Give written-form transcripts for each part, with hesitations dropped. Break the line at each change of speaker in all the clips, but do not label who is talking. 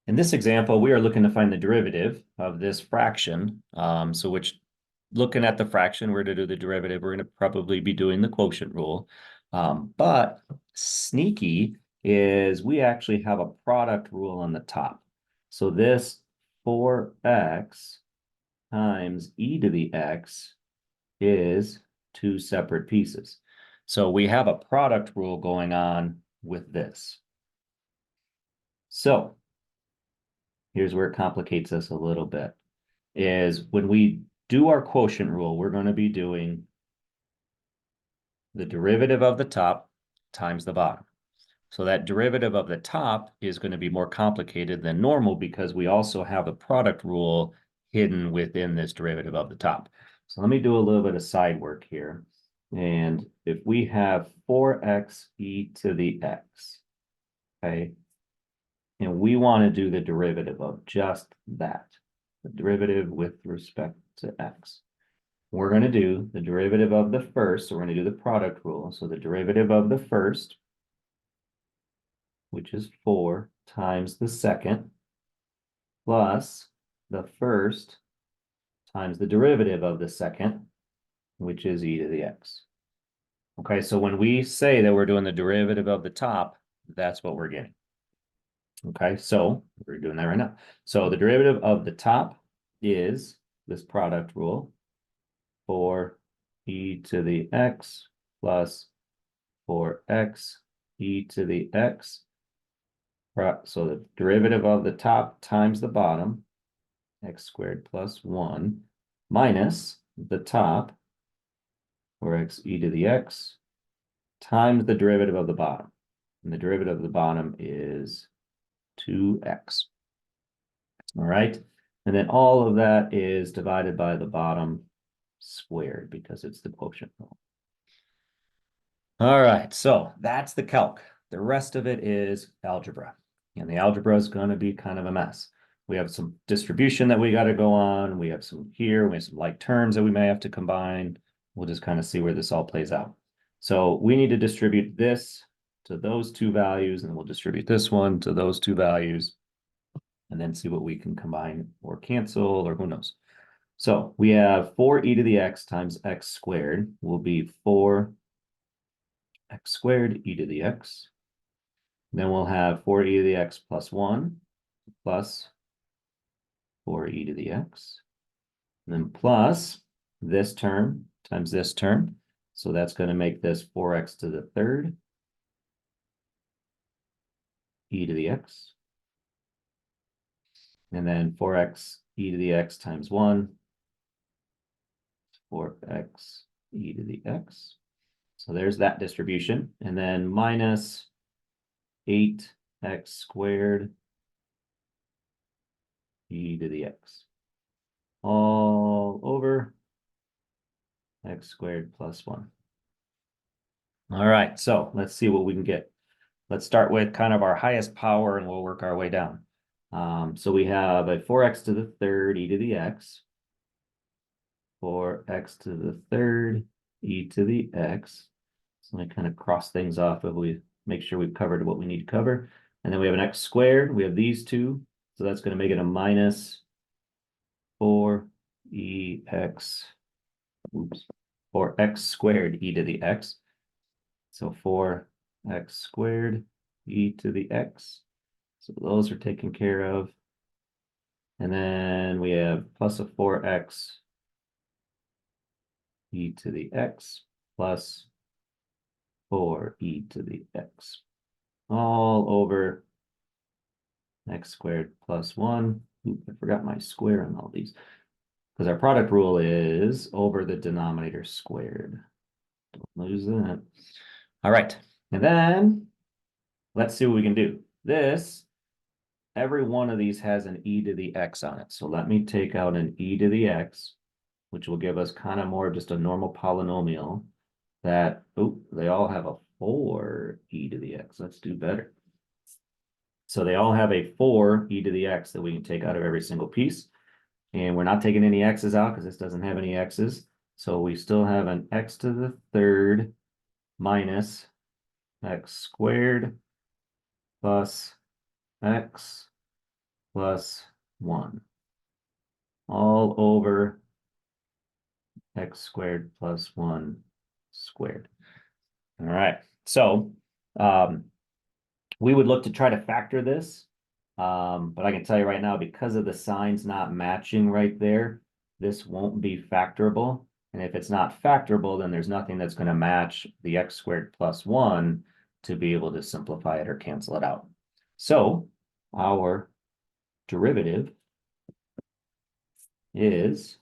In this example, we are looking to find the derivative of this fraction. Looking at the fraction, we're to do the derivative. We're going to probably be doing the quotient rule. But sneaky is we actually have a product rule on the top. So this 4x times e to the x is two separate pieces. So we have a product rule going on with this. So here's where it complicates us a little bit, is when we do our quotient rule, we're going to be doing the derivative of the top times the bottom. So that derivative of the top is going to be more complicated than normal because we also have a product rule hidden within this derivative of the top. So let me do a little bit of side work here. And if we have 4x e to the x, okay, and we want to do the derivative of just that, the derivative with respect to x. We're going to do the derivative of the first, so we're going to do the product rule. So the derivative of the first, which is 4 times the second, plus the first times the derivative of the second, which is e to the x. Okay, so when we say that we're doing the derivative of the top, that's what we're getting. Okay, so we're doing that right now. So the derivative of the top is this product rule, 4 e to the x plus 4x e to the x. So the derivative of the top times the bottom, x squared plus 1, minus the top, 4x e to the x, times the derivative of the bottom. And the derivative of the bottom is 2x. All right. And then all of that is divided by the bottom squared because it's the quotient rule. All right, so that's the calc. The rest of it is algebra. And the algebra is going to be kind of a mess. We have some distribution that we got to go on. We have some here. We have some like terms that we may have to combine. We'll just kind of see where this all plays out. So we need to distribute this to those two values, and we'll distribute this one to those two values, and then see what we can combine or cancel, or who knows. So we have 4 e to the x times x squared will be 4 x squared e to the x. Then we'll have 4 e to the x plus 1 plus 4 e to the x. And then plus this term times this term. So that's going to make this 4x to the third e to the x. And then 4x e to the x times 1, 4x e to the x. So there's that distribution. And then minus 8x squared e to the x. All over x squared plus 1. All right, so let's see what we can get. Let's start with kind of our highest power and we'll work our way down. So we have a 4x to the third e to the x, 4x to the third e to the x. So let me kind of cross things off if we make sure we've covered what we need to cover. And then we have an x squared. We have these two. So that's going to make it a minus 4x, 4x squared e to the x. So 4x squared e to the x. So those are taken care of. And then we have plus a 4x e to the x plus 4e to the x. All over x squared plus 1. Oop, I forgot my square on all these. Because our product rule is over the denominator squared. Don't lose that. All right. And then let's see what we can do. This, every one of these has an e to the x on it. So let me take out an e to the x, which will give us kind of more just a normal polynomial that, oh, they all have a 4 e to the x. Let's do better. So they all have a 4 e to the x that we can take out of every single piece. And we're not taking any x's out because this doesn't have any x's. So we still have an x to the third minus x squared plus x plus 1 all over x squared plus 1 squared. All right, so we would look to try to factor this, but I can tell you right now, because of the signs not matching right there, this won't be factorable. And if it's not factorable, then there's nothing that's going to match the x squared plus 1 to be able to simplify it or cancel it out. So our derivative is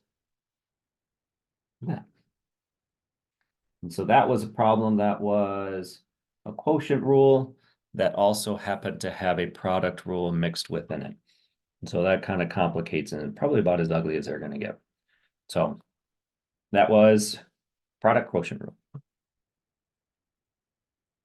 that. And so that was a problem that was a quotient rule that also happened to have a product rule mixed within it. And so that kind of complicates it, and probably about as ugly as they're going to get. So that was product quotient rule.